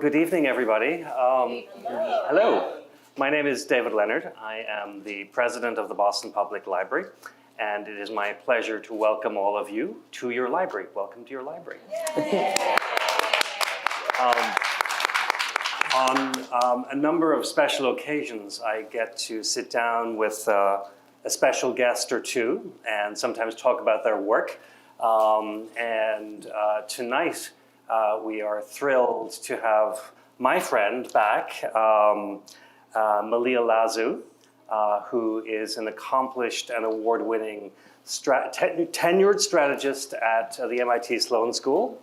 good evening, everybody. Hello, my name is David Leonard. I am the president of the Boston Public Library, and it is my pleasure to welcome all of you to your library. Welcome to your library. On a number of special occasions, I get to sit down with a special guest or two and sometimes talk about their work. Tonight, we are thrilled to have my friend back, Malia Lazu, who is an accomplished and award-winning tenured strategist at the MIT Sloan School.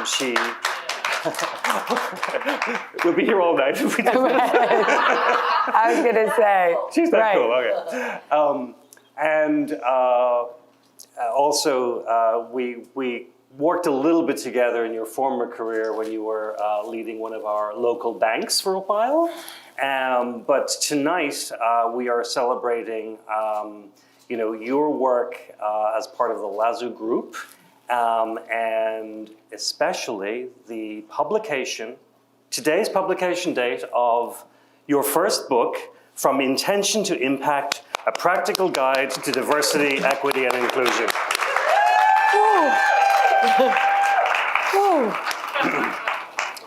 She we'll be here all night if we do this. I was going to say. She's that cool, okay. Also, we worked a little bit together in your former career when you were leading one of our local banks for a while. But tonight we are celebrating, your work as part of the Lazu group, and especially the publication, today's publication date of your first book, From Intention to Impact: A Practical Guide to Diversity, Equity, and Inclusion.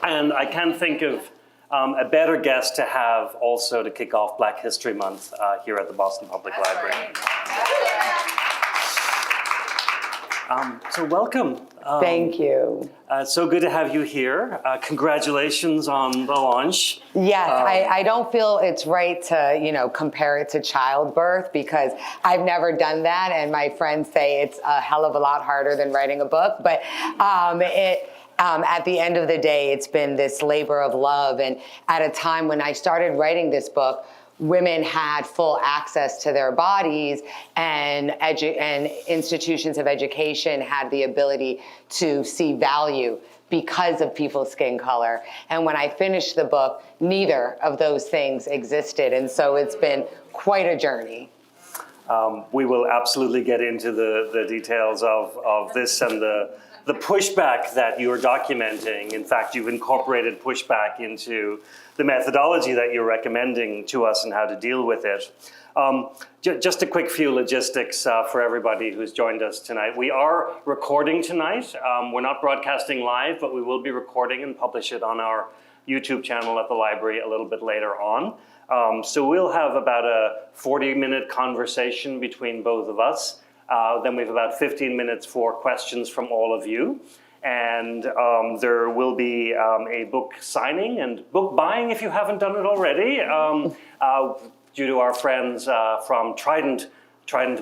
And I can't think of a better guest to have also to kick off Black History Month here at the Boston Public Library. So welcome. Thank you. So good to have you here. Congratulations on the launch. Yes, I don't feel it's right to, compare it to childbirth because I've never done that, and my friends say it's a hell of a lot harder than writing a book. But at the end of the day, it's been this labor of love, and at a time when I started writing this book, women had full access to their bodies, and institutions of education had the ability to see value because of people's skin color. And when I finished the book, neither of those things existed. And so it's been quite a journey. We will absolutely get into the details of this and the pushback that you're documenting. In fact, you've incorporated pushback into the methodology that you're recommending to us and how to deal with it. Just a quick few logistics for everybody who's joined us tonight. We are recording tonight. We're not broadcasting live, but we will be recording and publish it on our YouTube channel at the library a little bit later on. So we'll have about a 40-minute conversation between both of us. Then we have about 15 minutes for questions from all of you. And there will be a book signing and book buying if you haven't done it already, due to our friends from Trident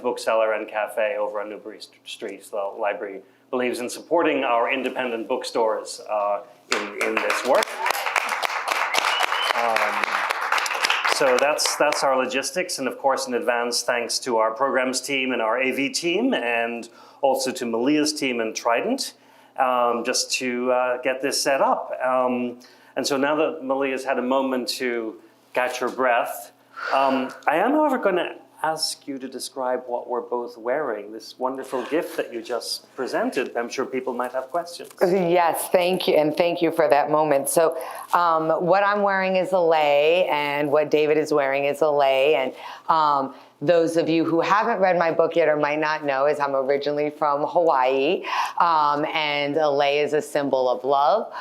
Bookseller and Cafe over on Newbury Street. The library believes in supporting our independent bookstores in this work. So that's our logistics, and of course in advance thanks to our programs team and our AV team, and also to Malia's team and Trident, just to get this set up. And so now that Malia's had a moment to catch her breath, I am however going to ask you to describe what we're both wearing, this wonderful gift that you just presented. I'm sure people might have questions. Yes, thank you, and thank you for that moment. So what I'm wearing is a lei, and what David is wearing is a lei, and those of you who haven't read my book yet or might not know is I'm originally from Hawaii, and a lei is a symbol of love.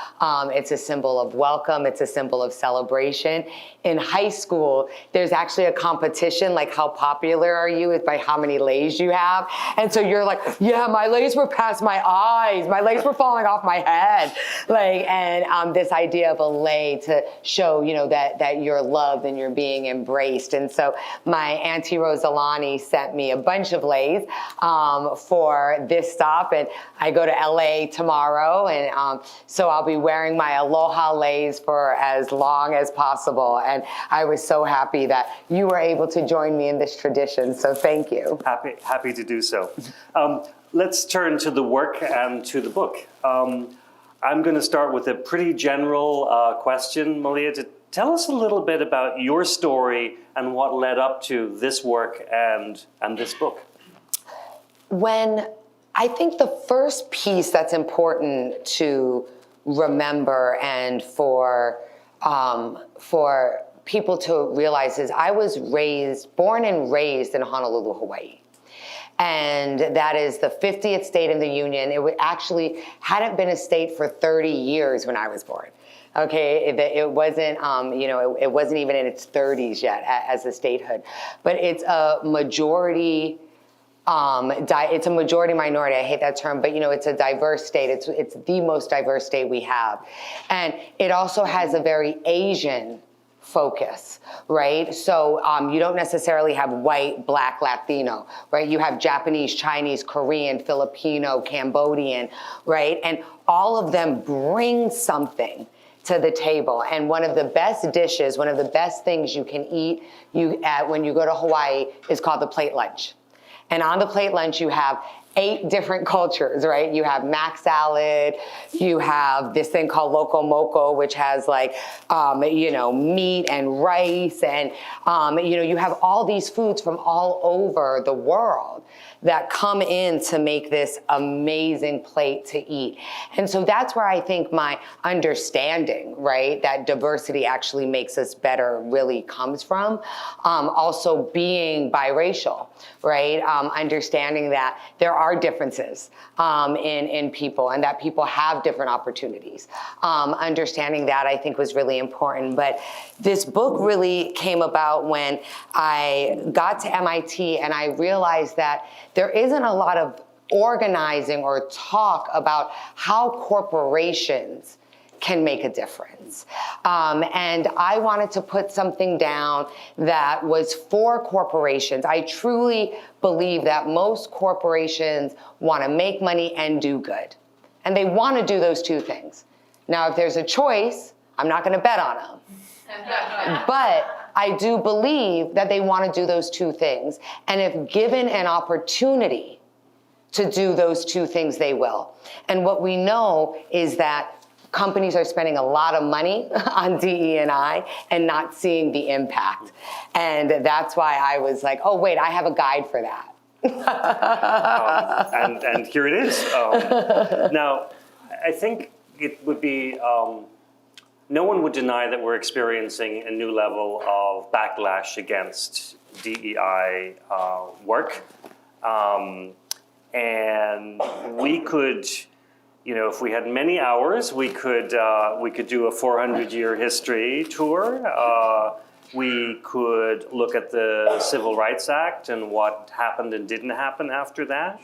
It's a symbol of welcome. It's a symbol of celebration. In high school, there's actually a competition, like how popular are you is by how many leis you have. And so you're like, yeah, my leis were past my eyes. My leis were falling off my head. This idea of a lei to show, that you're loved and you're being embraced. And so my auntie Rosalani sent me a bunch of leis for this stop, and I go to LA tomorrow, and so I'll be wearing my aloha leis for as long as possible. And I was so happy that you were able to join me in this tradition, so thank you. Happy to do so. Let's turn to the work and to the book. I'm going to start with a pretty general question, Malia. Tell us a little bit about your story and what led up to this work and this book. I think the first piece that's important to remember and for people to realize is I was born and raised in Honolulu, Hawaii. And that is the 50th state in the union. It actually hadn't been a state for 30 years when I was born. Okay, it wasn't, it wasn't even in its 30s yet as a statehood. But it's a majority, it's a majority minority. I hate that term, but it's a diverse state. It's the most diverse state we have. And it also has a very Asian focus, right? So you don't necessarily have white, black, Latino, right? You have Japanese, Chinese, Korean, Filipino, Cambodian, right? And all of them bring something to the table. And one of the best dishes, one of the best things you can eat when you go to Hawaii is called the plate lunch. And on the plate lunch, you have 8 different cultures, right? You have mac salad, you have this thing called loco moco, which has meat and rice, and you have all these foods from all over the world that come in to make this amazing plate to eat. And so that's where I think my understanding, right, that diversity actually makes us better really comes from. Also being biracial, right? Understanding that there are differences in people and that people have different opportunities. Understanding that I think was really important. But this book really came about when I got to MIT and I realized that there isn't a lot of organizing or talk about how corporations can make a difference. And I wanted to put something down that was for corporations. I truly believe that most corporations want to make money and do good. And they want to do those two things. Now, if there's a choice, I'm not going to bet on them. But I do believe that they want to do those two things. And if given an opportunity to do those two things, they will. And what we know is that companies are spending a lot of money on DE&I and not seeing the impact. And that's why I was like, oh, wait, I have a guide for that. And here it is. Now, I think it would be, no one would deny that we're experiencing a new level of backlash against DEI work. And we could, if we had many hours, we could do a 400-year history tour. We could look at the Civil Rights Act and what happened and didn't happen after that.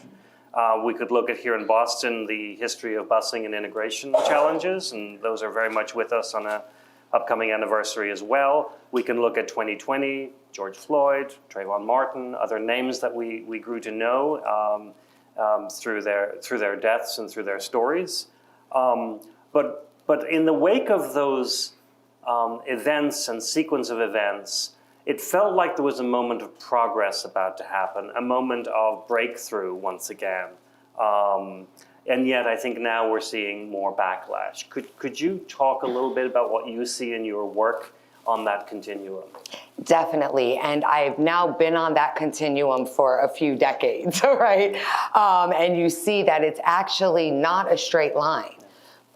We could look at here in Boston the history of busing and integration challenges, and those are very much with us on an upcoming anniversary as well. We can look at 2020, George Floyd, Trayvon Martin, other names that we grew to know through their deaths and through their stories. But in the wake of those events and sequence of events, it felt like there was a moment of progress about to happen, a moment of breakthrough once again. And yet I think now we're seeing more backlash. Could you talk a little bit about what you see in your work on that continuum? Definitely, and I've now been on that continuum for a few decades, right? And you see that it's actually not a straight line,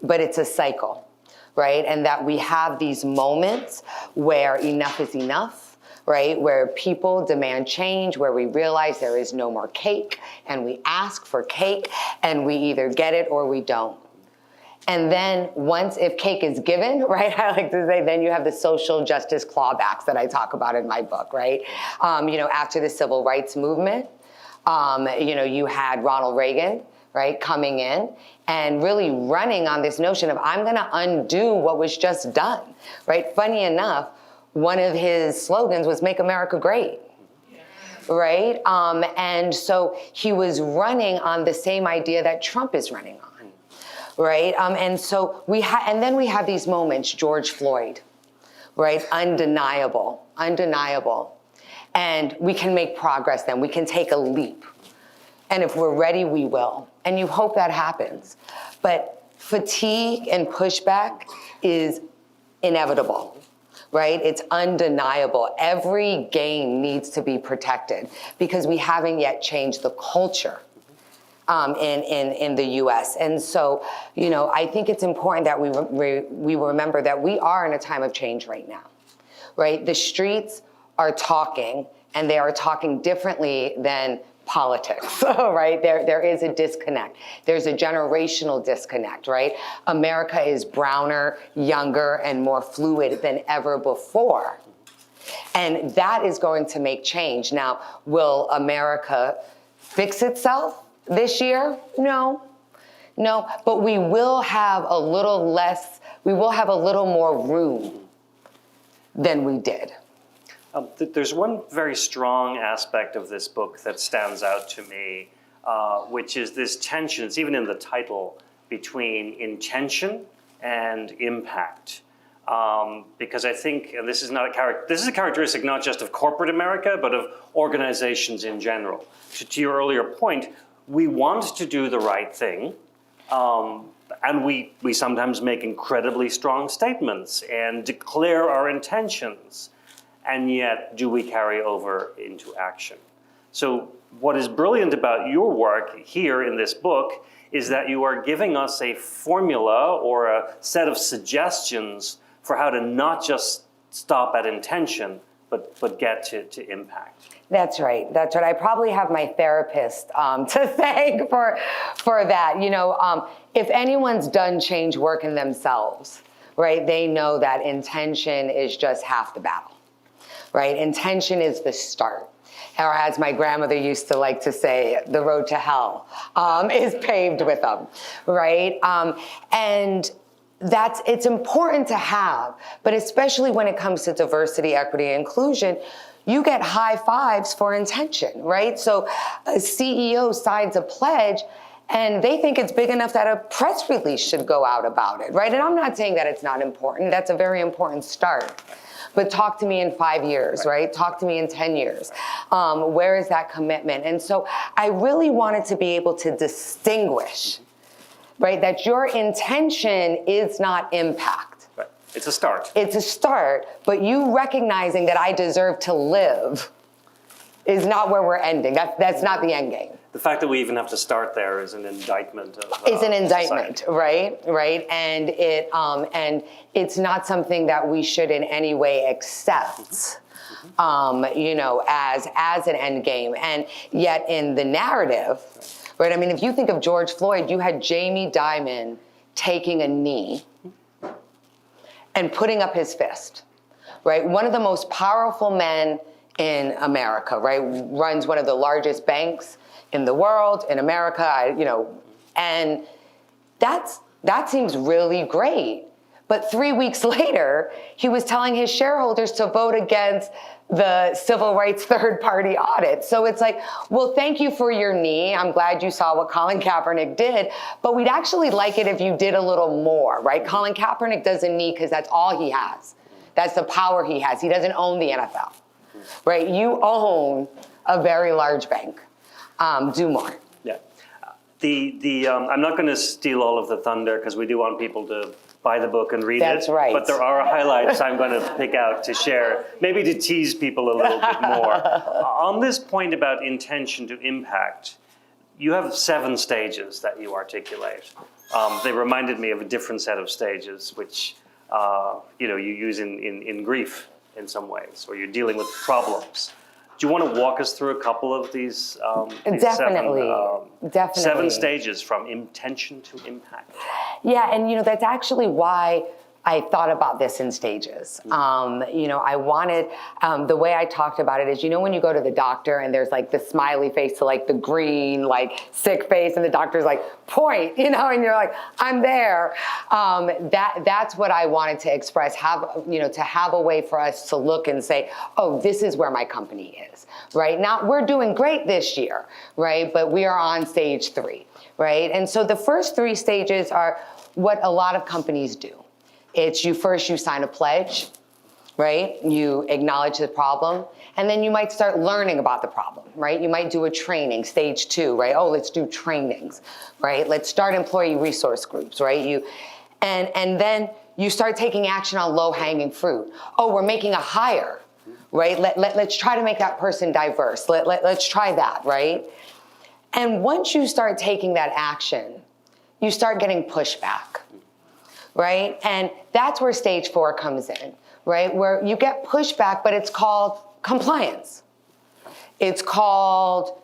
but it's a cycle, right? And that we have these moments where enough is enough, right? Where people demand change, where we realize there is no more cake, and we ask for cake, and we either get it or we don't. And then if cake is given, right, I like to say, then you have the social justice clawbacks that I talk about in my book, right? After the civil rights movement, you had Ronald Reagan, right, coming in and really running on this notion of, I'm gonna undo what was just done, right? Funny enough, one of his slogans was "Make America Great." Right? And so he was running on the same idea that Trump is running on. Right? And so then we have these moments, George Floyd, right? Undeniable. And we can make progress then. We can take a leap. And if we're ready, we will. And you hope that happens. But fatigue and pushback is inevitable, right? It's undeniable. Every gain needs to be protected because we haven't yet changed the culture in the U.S. And so, I think it's important that we remember that we are in a time of change right now, right? The streets are talking, and they are talking differently than politics, right? There is a disconnect. There's a generational disconnect, right? America is browner, younger, and more fluid than ever before. And that is going to make change. Now, will America fix itself this year? No, but we will have a little more room than we did. There's one very strong aspect of this book that stands out to me, which is this tension, it's even in the title, between intention and impact. Because I think, and this is a characteristic not just of corporate America, but of organizations in general. To your earlier point, we want to do the right thing, and we sometimes make incredibly strong statements and declare our intentions, and yet do we carry over into action? So what is brilliant about your work here in this book is that you are giving us a formula or a set of suggestions for how to not just stop at intention, but get to impact. That's right. I probably have my therapist to thank for that. If anyone's done change work in themselves, right, they know that intention is just half the battle, right? Intention is the start. Or as my grandmother used to like to say, the road to hell is paved with them, right? And it's important to have, but especially when it comes to diversity, equity, and inclusion, you get high fives for intention, right? So a CEO signs a pledge and they think it's big enough that a press release should go out about it, right? And I'm not saying that it's not important. That's a very important start. But talk to me in 5 years, right? Talk to me in 10 years. Where is that commitment? And so I really wanted to be able to distinguish, right, that your intention is not impact. Right. It's a start. It's a start, but you recognizing that I deserve to live is not where we're ending. That's not the end game. The fact that we even have to start there is an indictment of It's an indictment, society. right? And it's not something that we should in any way accept, as an end game. And yet in the narrative, right? I mean, if you think of George Floyd, you had Jamie Dimon taking a knee and putting up his fist, right? One of the most powerful men in America, right? Runs one of the largest banks in the world, in America, and that seems really great. But 3 weeks later, he was telling his shareholders to vote against the civil rights third-party audit. So it's like, well, thank you for your knee. I'm glad you saw what Colin Kaepernick did, but we'd actually like it if you did a little more, right? Colin Kaepernick does a knee because that's all he has. That's the power he has. He doesn't own the NFL, right? You own a very large bank. Do more. Yeah. I'm not going to steal all of the thunder because we do want people to buy the book and read it. That's right. But there are highlights I'm going to pick out to share, maybe to tease people a little bit more. On this point about intention to impact, you have 7 stages that you articulate. They reminded me of a different set of stages, which you use in grief in some ways, or you're dealing with problems. Do you want to walk us through a couple of these Definitely. 7 stages from intention to impact? Yeah, and that's actually why I thought about this in stages. I wanted, the way I talked about it is, when you go to the doctor and there's like the smiley face to like the green, like sick face, and the doctor's like, point, and you're like, I'm there. That's what I wanted to express, to have a way for us to look and say, oh, this is where my company is, right? Not, we're doing great this year, right? But we are on stage 3, right? And so the first 3 stages are what a lot of companies do. It's you sign a pledge, right? You acknowledge the problem, and then you might start learning about the problem, right? You might do a training, stage 2, right? Oh, let's do trainings, right? Let's start employee resource groups, right? And then you start taking action on low-hanging fruit. Oh, we're making a hire, right? Let's try to make that person diverse. Let's try that, right? And once you start taking that action, you start getting pushback, right? And that's where stage 4 comes in, right? Where you get pushback, but it's called compliance. It's called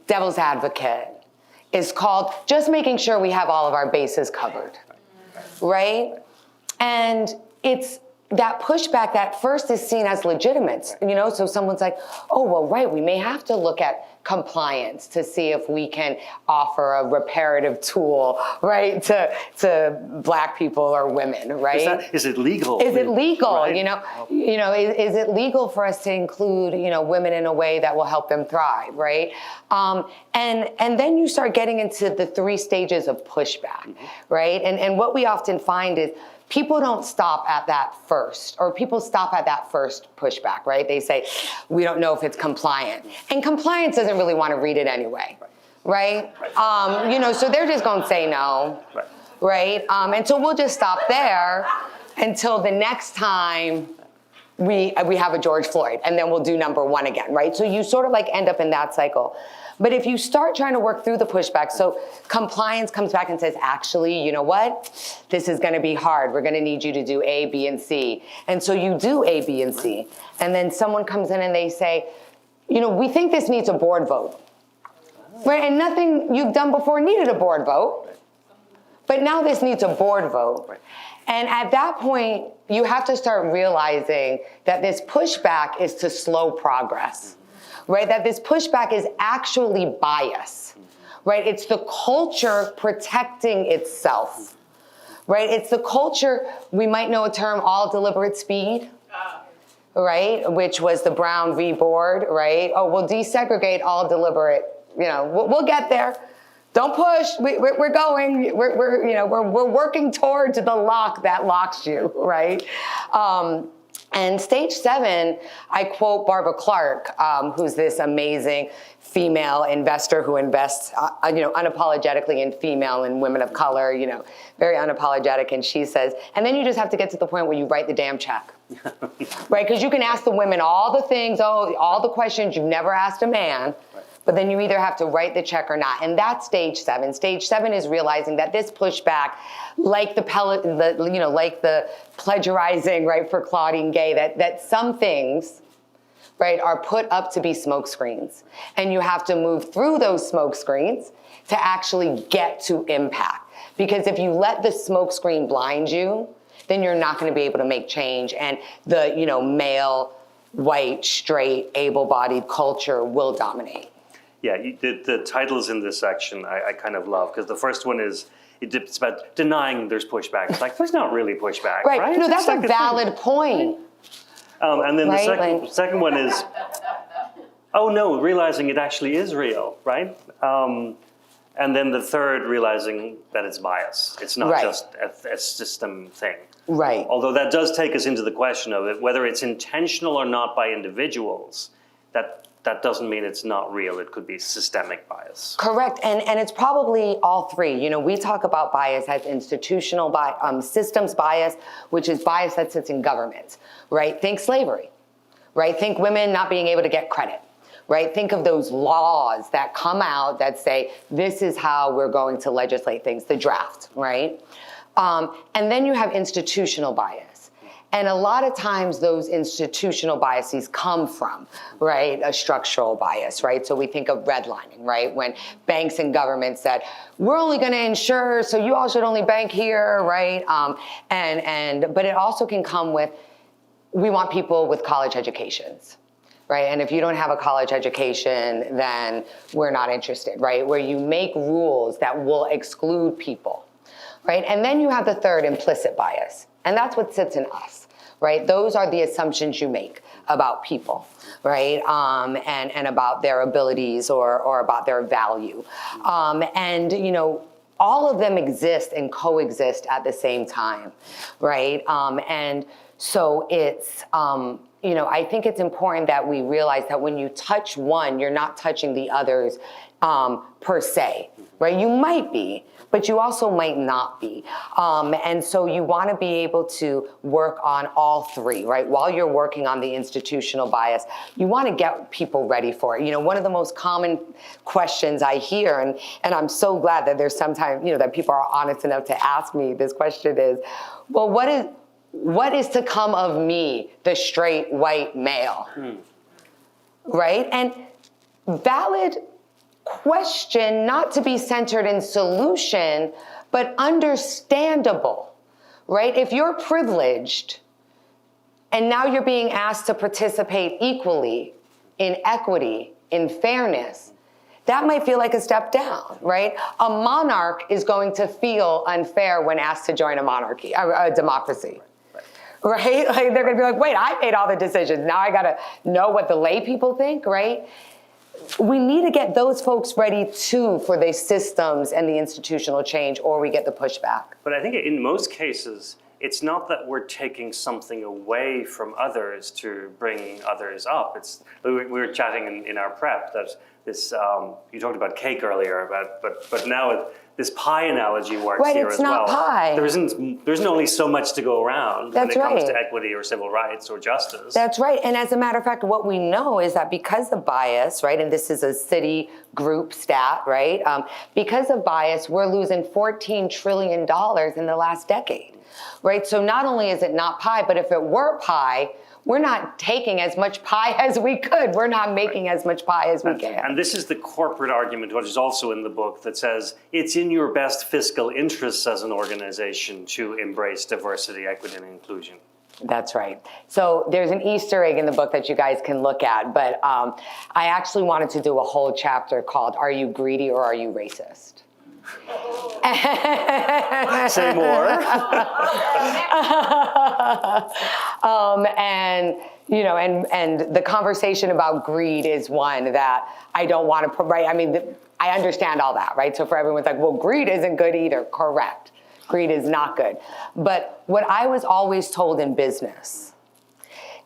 devil's advocate. It's called just making sure we have all of our bases covered, right? And it's that pushback that first is seen as legitimate, you know? So someone's like, oh, well, right, we may have to look at compliance to see if we can offer a reparative tool, right, to Black people or women, right? Is it legal? Is it legal? Right. Is it legal for us to include, women in a way that will help them thrive, right? And then you start getting into the 3 stages of pushback, right? And what we often find is people don't stop at that first, or people stop at that first pushback, right? They say, we don't know if it's compliant. And compliance doesn't really want to read it anyway, right? So they're just going to say no, right? And so we'll just stop there until the next time we have a George Floyd, and then we'll do number 1 again, right? So you sort of like end up in that cycle. But if you start trying to work through the pushback, so compliance comes back and says, actually, you know what? This is going to be hard. We're going to need you to do A, B, and C. And so you do A, B, and C. And then someone comes in and they say, we think this needs a board vote. Right? And nothing you've done before needed a board vote. But now this needs a board vote. And at that point, you have to start realizing that this pushback is to slow progress. Right, that this pushback is actually bias, right? It's the culture protecting itself, right? It's the culture, we might know a term, all deliberate speed, right? Which was the Brown v. Board, right? Oh, we'll desegregate all deliberate, we'll get there. Don't push, we're going, we're working towards the lock that locks you, right? And stage 7, I quote Barbara Clark, who's this amazing female investor who invests, unapologetically in female and women of color, very unapologetic. And she says, and then you just have to get to the point where you write the damn check, right? Because you can ask the women all the things, all the questions you've never asked a man. But then you either have to write the check or not. And that's stage 7. Stage 7 is realizing that this pushback, like the plagiarizing, right, for Claudine Gay, that some things, right, are put up to be smoke screens. And you have to move through those smoke screens to actually get to impact. Because if you let the smoke screen blind you, then you're not going to be able to make change. And the, male, white, straight, able-bodied culture will dominate. Yeah, the titles in this section I kind of love, because the first one is, it's about denying there's pushback. It's like, there's not really pushback, right? No, that's a valid point. And then the second one is, oh no, realizing it actually is real, right? And then the third, realizing that it's bias. It's not just a system thing. Right. Although that does take us into the question of it, whether it's intentional or not by individuals, that doesn't mean it's not real. It could be systemic bias. Correct, and it's probably all 3. We talk about bias as institutional bias, systems bias, which is bias that sits in government, right? Think slavery, right? Think women not being able to get credit, right? Think of those laws that come out that say, this is how we're going to legislate things, the draft, right? And then you have institutional bias. And a lot of times those institutional biases come from, right, a structural bias, right? So we think of redlining, right? When banks and governments said, we're only going to insure, so you all should only bank here, right? But it also can come with, we want people with college educations, right? And if you don't have a college education, then we're not interested, right? Where you make rules that will exclude people, right? And then you have the third, implicit bias. And that's what sits in us, right? Those are the assumptions you make about people, right? And about their abilities or about their value. All of them exist and coexist at the same time, right? And So it's, I think it's important that we realize that when you touch one, you're not touching the others per se, right? You might be, but you also might not be. And so you want to be able to work on all three, right? While you're working on the institutional bias, you want to get people ready for it. One of the most common questions I hear, and I'm so glad that there's sometimes, that people are honest enough to ask me this question is, well, what is to come of me, the straight white male? Right? And valid question, not to be centered in solution, but understandable, right? If you're privileged and now you're being asked to participate equally in equity, in fairness, that might feel like a step down, right? A monarch is going to feel unfair when asked to join a monarchy, a democracy. Right? Like they're gonna be like, wait, I made all the decisions. Now I gotta know what the lay people think, right? We need to get those folks ready too for the systems and the institutional change, or we get the pushback. But I think in most cases, it's not that we're taking something away from others to bring others up. We were chatting in our prep that this, you talked about cake earlier, but now this pie analogy works here as well. Right, it's not pie. There's only so much to go around when it comes to equity or civil rights or justice. That's right. And as a matter of fact, what we know is that because of bias, right, and this is a city group stat, right, because of bias, we're losing $14 trillion in the last decade, right? So not only is it not pie, but if it were pie, we're not taking as much pie as we could. We're not making as much pie as we can. And this is the corporate argument, which is also in the book, that says it's in your best fiscal interests as an organization to embrace diversity, equity, and inclusion. That's right. So there's an Easter egg in the book that you guys can look at, but I actually wanted to do a whole chapter called "Are You Greedy or Are You Racist?" Say more. And the conversation about greed is one that I don't want to, right? I mean, I understand all that, right? So for everyone's like, well, greed isn't good either. Correct. Greed is not good. But what I was always told in business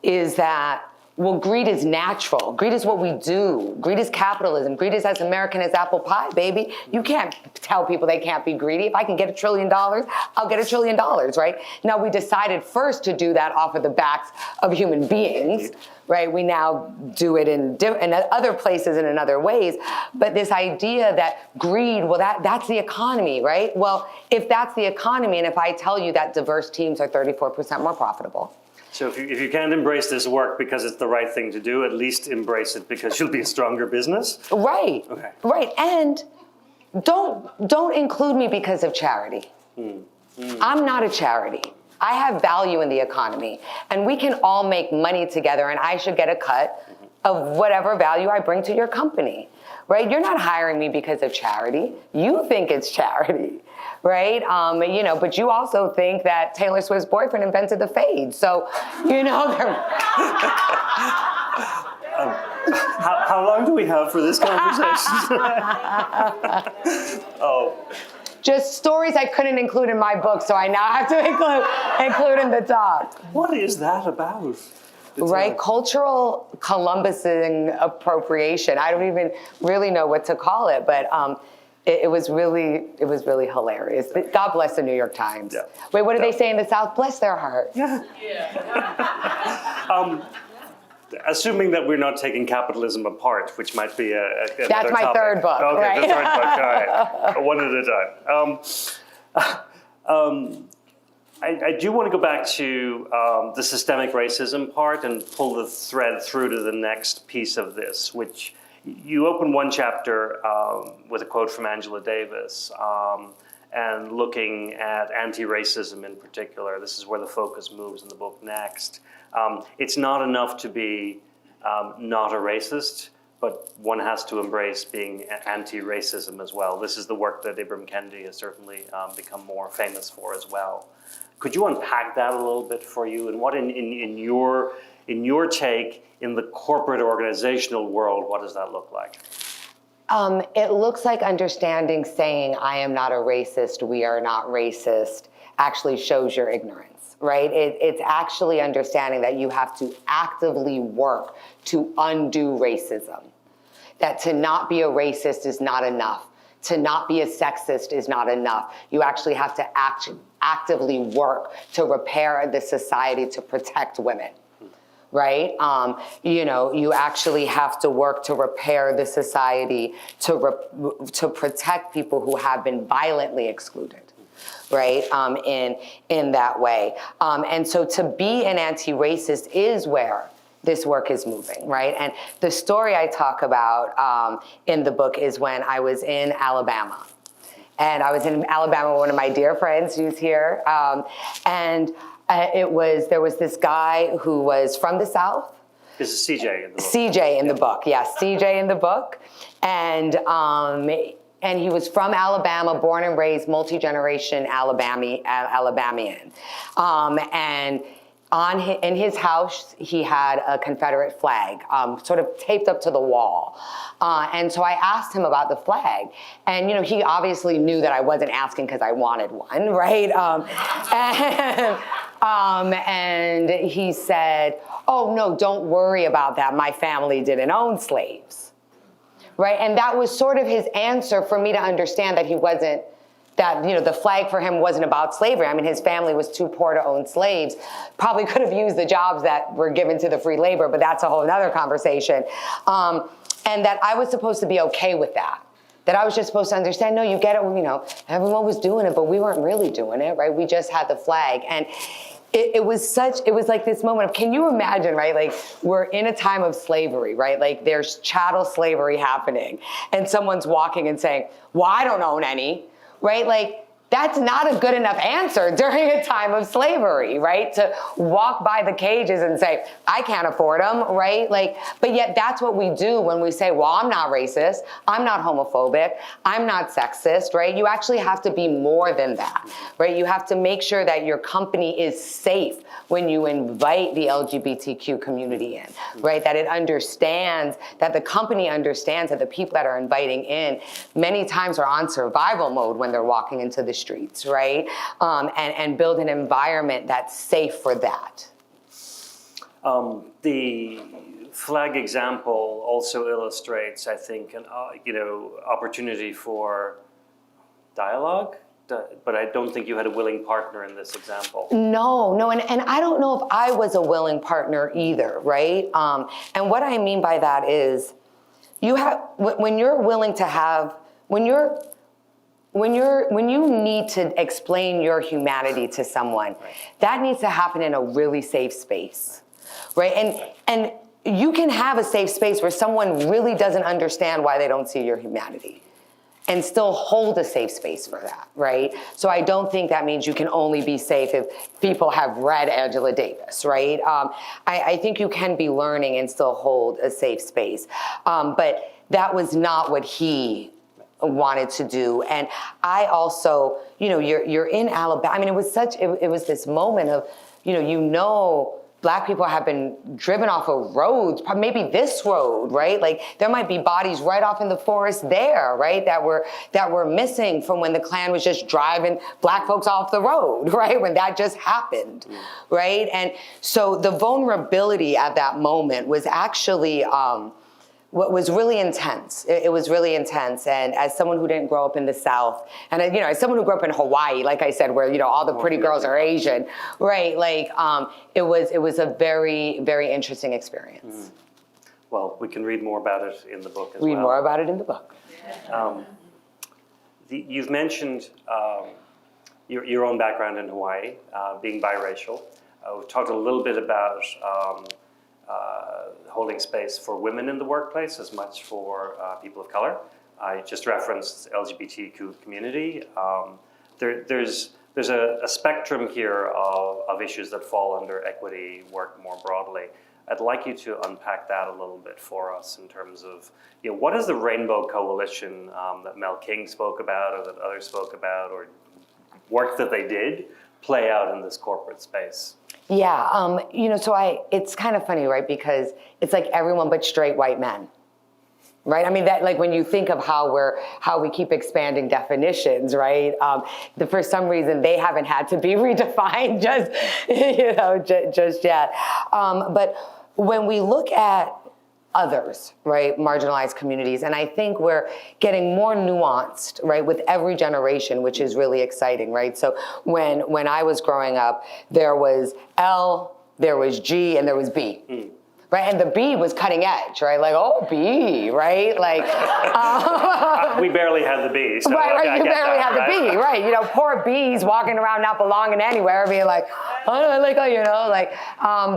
is that, well, greed is natural. Greed is what we do. Greed is capitalism. Greed is as American as apple pie, baby. You can't tell people they can't be greedy. If I can get $1 trillion, I'll get $1 trillion, right? Now, we decided first to do that off of the backs of human beings, right? We now do it in other places and in other ways. But this idea that greed, well, that's the economy, right? Well, if that's the economy, and if I tell you that diverse teams are 34% more profitable, so if you can't embrace this work because it's the right thing to do, at least embrace it because you'll be a stronger business. Right. Okay. Right. And don't include me because of charity. I'm not a charity. I have value in the economy, and we can all make money together, and I should get a cut of whatever value I bring to your company. Right? You're not hiring me because of charity. You think it's charity. Right? But you also think that Taylor Swift's boyfriend invented the fade. So, How long do we have for this conversation? Just stories I couldn't include in my book, so I now have to include in the doc. What is that about? Right? Cultural Columbusing appropriation. I don't even really know what to call it, but it was really hilarious. God bless the New York Times. Yeah. Wait, what do they say in the South? Bless their heart. Yeah. Assuming that we're not taking capitalism apart, which might be That's my topic. third book. Okay, right? the third book. All right, one at a time. I do want to go back to the systemic racism part and pull the thread through to the next piece of this, which you open one chapter with a quote from Angela Davis and looking at anti-racism in particular. This is where the focus moves in the book next. It's not enough to be not a racist, but one has to embrace being anti-racism as well. This is the work that Ibram Kendi has certainly become more famous for as well. Could you unpack that a little bit for you? And what in your take in the corporate organizational world, what does that look like? It looks like understanding saying, I am not a racist, we are not racist, actually shows your ignorance. right? It's actually understanding that you have to actively work to undo racism. That to not be a racist is not enough. To not be a sexist is not enough. You actually have to actively work to repair the society to protect women, right? You actually have to work to repair the society to protect people who have been violently excluded, right? In that way. And so to be an anti-racist is where this work is moving, right? And the story I talk about in the book is when I was in Alabama. And I was in Alabama with one of my dear friends who's here. There was this guy who was from the South. This is CJ in the book. CJ in the book, yes, CJ in the book. And he was from Alabama, born and raised, multi-generation Alabamian. In his house, he had a Confederate flag, sort of taped up to the wall. And so I asked him about the flag. And, he obviously knew that I wasn't asking because I wanted one, right? And he said, oh, no, don't worry about that. My family didn't own slaves, right? And that was sort of his answer for me to understand that he wasn't, that, the flag for him wasn't about slavery. I mean, his family was too poor to own slaves. Probably could have used the jobs that were given to the free labor, but that's a whole other conversation. And that I was supposed to be okay with that. That I was just supposed to understand, no, you get it, everyone was doing it, but we weren't really doing it, right? We just had the flag. And it was like this moment of, can you imagine, right? Like, we're in a time of slavery, right? Like, there's chattel slavery happening, and someone's walking and saying, well, I don't own any. Right? Like, that's not a good enough answer during a time of slavery, right? To walk by the cages and say, I can't afford them, right? Like, but yet that's what we do when we say, well, I'm not racist, I'm not homophobic, I'm not sexist, right? You actually have to be more than that, right? You have to make sure that your company is safe when you invite the LGBTQ community in, right? That it understands, that the company understands that the people that are inviting in many times are on survival mode when they're walking into the streets, right? And build an environment that's safe for that. The flag example also illustrates, I think, an opportunity for dialogue. But I don't think you had a willing partner in this example. No, and I don't know if I was a willing partner either, right? And what I mean by that is, when you're willing to have, when you need to explain your humanity to someone, right, that needs to happen in a really safe space, right? And you can have a safe space where someone really doesn't understand why they don't see your humanity, and still hold a safe space for that, right? So I don't think that means you can only be safe if people have read Angela Davis, right? I think you can be learning and still hold a safe space. But that was not what he wanted to do. And I also, you're in Alabama. I mean, it was this moment of, Black people have been driven off of roads, maybe this road, right? Like, there might be bodies right off in the forest there, right? That were missing from when the Klan was just driving Black folks off the road, right? When that just happened, right? And so the vulnerability at that moment was actually what was really intense. It was really intense. And as someone who didn't grow up in the South, and as someone who grew up in Hawaii, like I said, where all the pretty girls are Asian, right? Like, it was a very, very interesting experience. Well, we can read more about it in the book as well. Read more about it in the book. You've mentioned your own background in Hawaii, being biracial. We've talked a little bit about holding space for women in the workplace as much for people of color. I just referenced LGBTQ community. There's a spectrum here of issues that fall under equity work more broadly. I'd like you to unpack that a little bit for us in terms of, what is the Rainbow Coalition that Mel King spoke about, or that others spoke about, or work that they did play out in this corporate space? Yeah, it's kind of funny, right? Because it's like everyone but straight white men, right? I mean, that, like, when you think of how we keep expanding definitions, right? For some reason, they haven't had to be redefined just yet. But when we look at others, right, marginalized communities, and I think we're getting more nuanced, right, with every generation, which is really exciting, right? So when I was growing up, there was L, there was G, and there was B. Right, and the B was cutting edge, right? Like, oh, B, right? Like, we barely had the B. So right, you barely had the B, right? You know, poor B's walking around not belonging anywhere, being like, oh, like,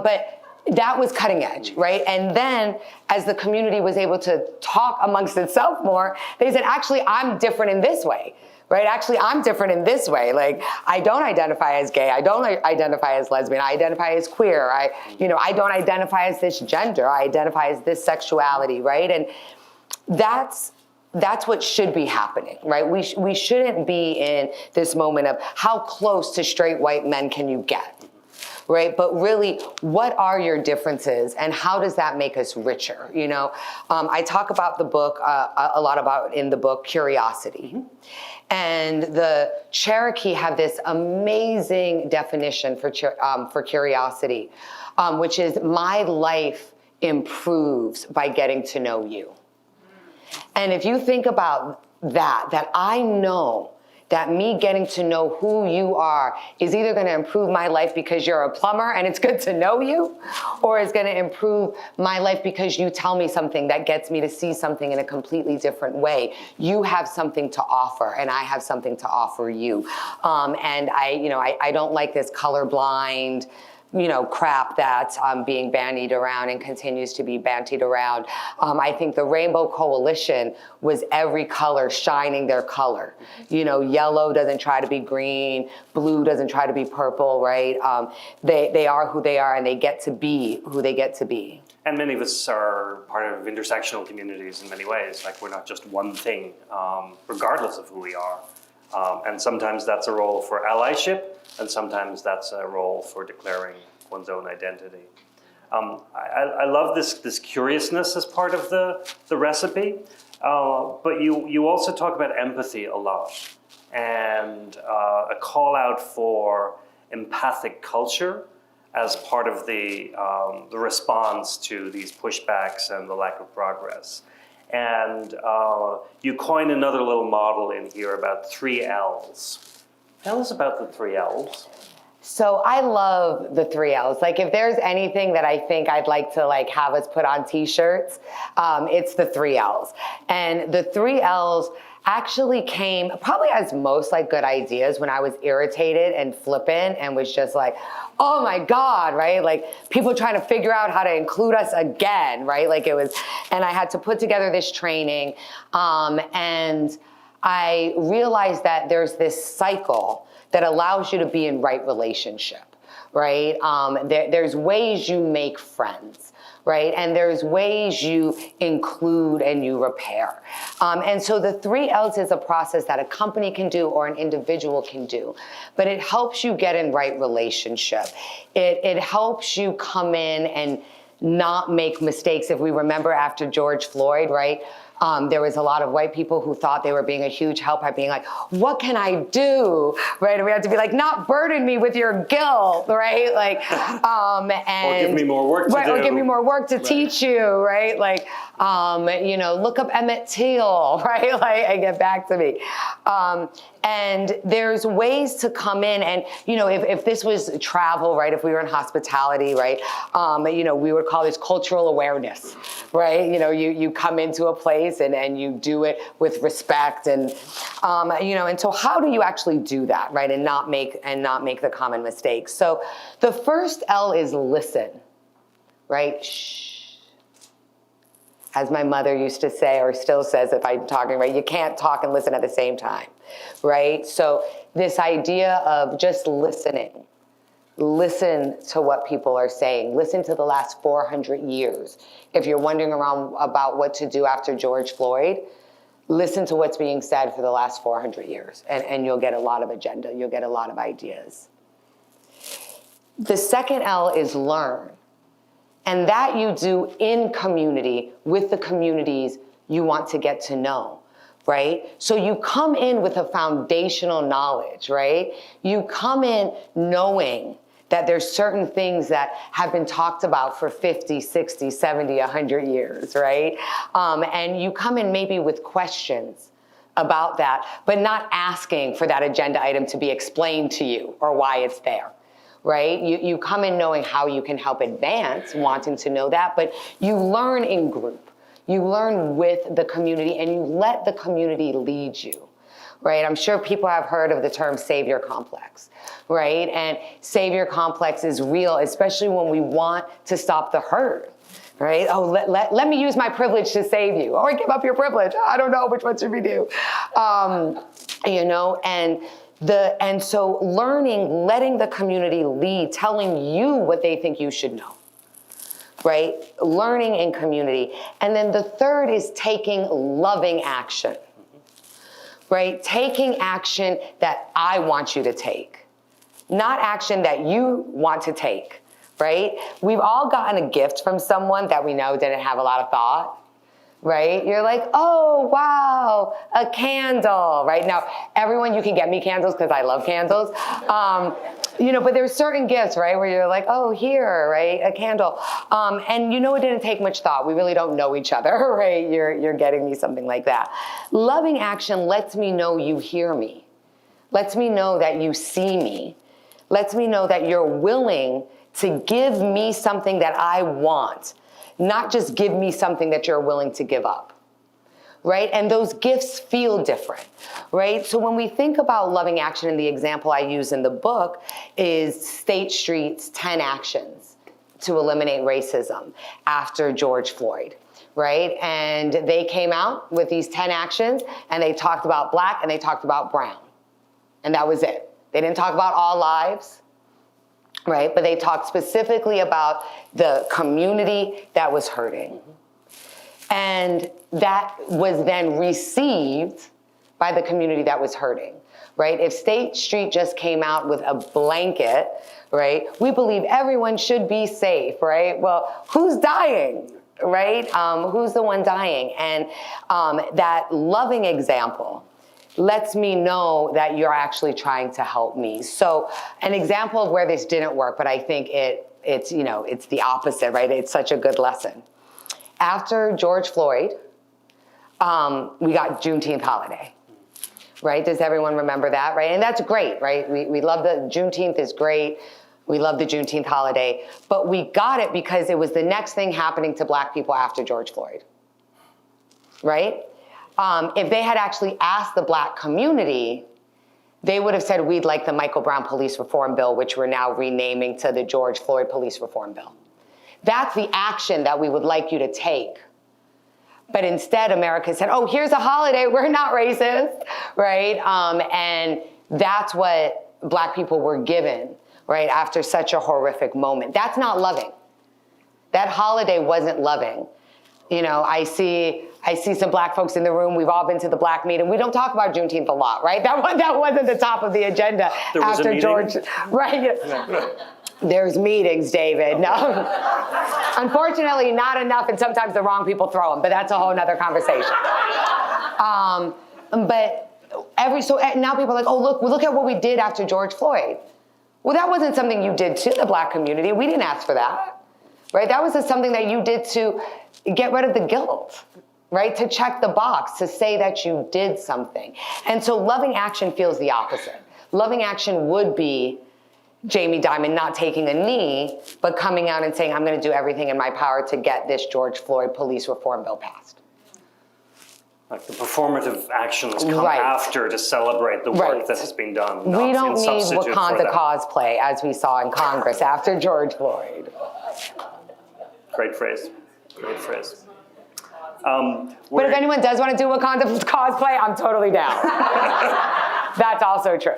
but that was cutting edge, right? And then as the community was able to talk amongst itself more, they said, actually, I'm different in this way. Right? Actually, I'm different in this way. Like, I don't identify as gay. I don't identify as lesbian. I identify as queer. I don't identify as this gender. I identify as this sexuality, right? And that's what should be happening, right? We shouldn't be in this moment of how close to straight white men can you get, right? But really, what are your differences, and how does that make us richer? You know, I talk about the book a lot about in the book Curiosity. And the Cherokee have this amazing definition for curiosity, which is my life improves by getting to know you. And if you think about that I know that me getting to know who you are is either gonna improve my life because you're a plumber and it's good to know you, or it's gonna improve my life because you tell me something that gets me to see something in a completely different way. You have something to offer, and I have something to offer you. And I don't like this colorblind, crap that's being bandied around and continues to be bandied around. I think the Rainbow Coalition was every color shining their color. Yellow doesn't try to be green, blue doesn't try to be purple, right? They are who they are, and they get to be who they get to be. And many of us are part of intersectional communities in many ways. Like, we're not just one thing, regardless of who we are. And sometimes that's a role for allyship, and sometimes that's a role for declaring one's own identity. I love this curiousness as part of the recipe, but you also talk about empathy a lot, and a call out for empathic culture as part of the response to these pushbacks and the lack of progress. And you coin another little model in here about 3 L's. Tell us about the 3 L's. So I love the 3 L's. Like, if there's anything that I think I'd like to have us put on t-shirts, it's the 3 L's. And the 3 L's actually came probably as most good ideas when I was irritated and flippant and was just like, oh my God, right? Like, people trying to figure out how to include us again, right? And I had to put together this training, and I realized that there's this cycle that allows you to be in right relationship, right? There's ways you make friends, right? And there's ways you include and you repair. And so the 3 L's is a process that a company can do or an individual can do, but it helps you get in right relationship. It helps you come in and not make mistakes. If we remember after George Floyd, right? There was a lot of white people who thought they were being a huge help by being like, what can I do, right? And we had to be like, not burden me with your guilt, right? Or give me more work to do. Or give me more work to teach you, right? Look up Emmett Till, right? And get back to me. And there's ways to come in and, if this was travel, right? If we were in hospitality, right? We would call this cultural awareness, right? You come into a place and you do it with respect and so how do you actually do that, right? And not make the common mistakes. So the first L is listen, right? Shh. As my mother used to say, or still says if I'm talking, right? You can't talk and listen at the same time, right? So this idea of just listening. Listen to what people are saying. Listen to the last 400 years. If you're wondering around about what to do after George Floyd, listen to what's being said for the last 400 years, and you'll get a lot of agenda. You'll get a lot of ideas. The second L is learn. And that you do in community with the communities you want to get to know, right? So you come in with a foundational knowledge, right? You come in knowing that there's certain things that have been talked about for 50, 60, 70, 100 years, right? And you come in maybe with questions about that, but not asking for that agenda item to be explained to you or why it's there, right? You come in knowing how you can help advance, wanting to know that, but you learn in group. You learn with the community and you let the community lead you. Right? I'm sure people have heard of the term savior complex, right? And savior complex is real, especially when we want to stop the hurt, right? Oh, let me use my privilege to save you, or give up your privilege. I don't know, which one should we do? You know, and so learning, letting the community lead, telling you what they think you should know, right? Learning in community. And then the third is taking loving action. Right? Taking action that I want you to take, not action that you want to take, right? We've all gotten a gift from someone that we know didn't have a lot of thought, right? You're like, oh, wow, a candle, right? Now, everyone, you can get me candles because I love candles. You know, but there's certain gifts, right, where you're like, oh, here, right, a candle. And you know it didn't take much thought. We really don't know each other, right? You're getting me something like that. Loving action lets me know you hear me. Lets me know that you see me. Lets me know that you're willing to give me something that I want, not just give me something that you're willing to give up. Right? And those gifts feel different, right? So when we think about loving action, and the example I use in the book is State Street's 10 actions to eliminate racism after George Floyd, right? And they came out with these 10 actions and they talked about Black and they talked about brown. And that was it. They didn't talk about all lives, right? But they talked specifically about the community that was hurting. And that was then received by the community that was hurting, right? If State Street just came out with a blanket, right? We believe everyone should be safe, right? Well, who's dying, right? Who's the one dying? And that loving example lets me know that you're actually trying to help me. So an example of where this didn't work, but I think it's you know, it's the opposite, right? It's such a good lesson. After George Floyd, we got Juneteenth holiday, right? Does everyone remember that, right? And that's great, right? We love the Juneteenth is great. We love the Juneteenth holiday, but we got it because it was the next thing happening to Black people after George Floyd, right? If they had actually asked the Black community, they would have said, we'd like the Michael Brown Police Reform Bill, which we're now renaming to the George Floyd Police Reform Bill. That's the action that we would like you to take. But instead, America said, oh, here's a holiday, we're not racist, right? And that's what Black people were given, right, after such a horrific moment. That's not loving. That holiday wasn't loving. You know, I see some Black folks in the room. We've all been to the Black meeting. We don't talk about Juneteenth a lot, right? That wasn't the top of the agenda after George, right? Yeah. There's meetings, David. No, unfortunately, not enough, and sometimes the wrong people throw them. But that's a whole nother conversation. So now people are like, oh, look at what we did after George Floyd. Well, that wasn't something you did to the Black community. We didn't ask for that, right? That was just something that you did to get rid of the guilt, right? To check the box, to say that you did something. And so loving action feels the opposite. Loving action would be Jamie Dimon not taking a knee, but coming out and saying, I'm going to do everything in my power to get this George Floyd police reform bill passed. Like the performative actions come after to celebrate the work that has been done. We don't need Wakanda cosplay as we saw in Congress after George Floyd. Great phrase. Great phrase. But if anyone does want to do Wakanda cosplay, I'm totally down. That's also true.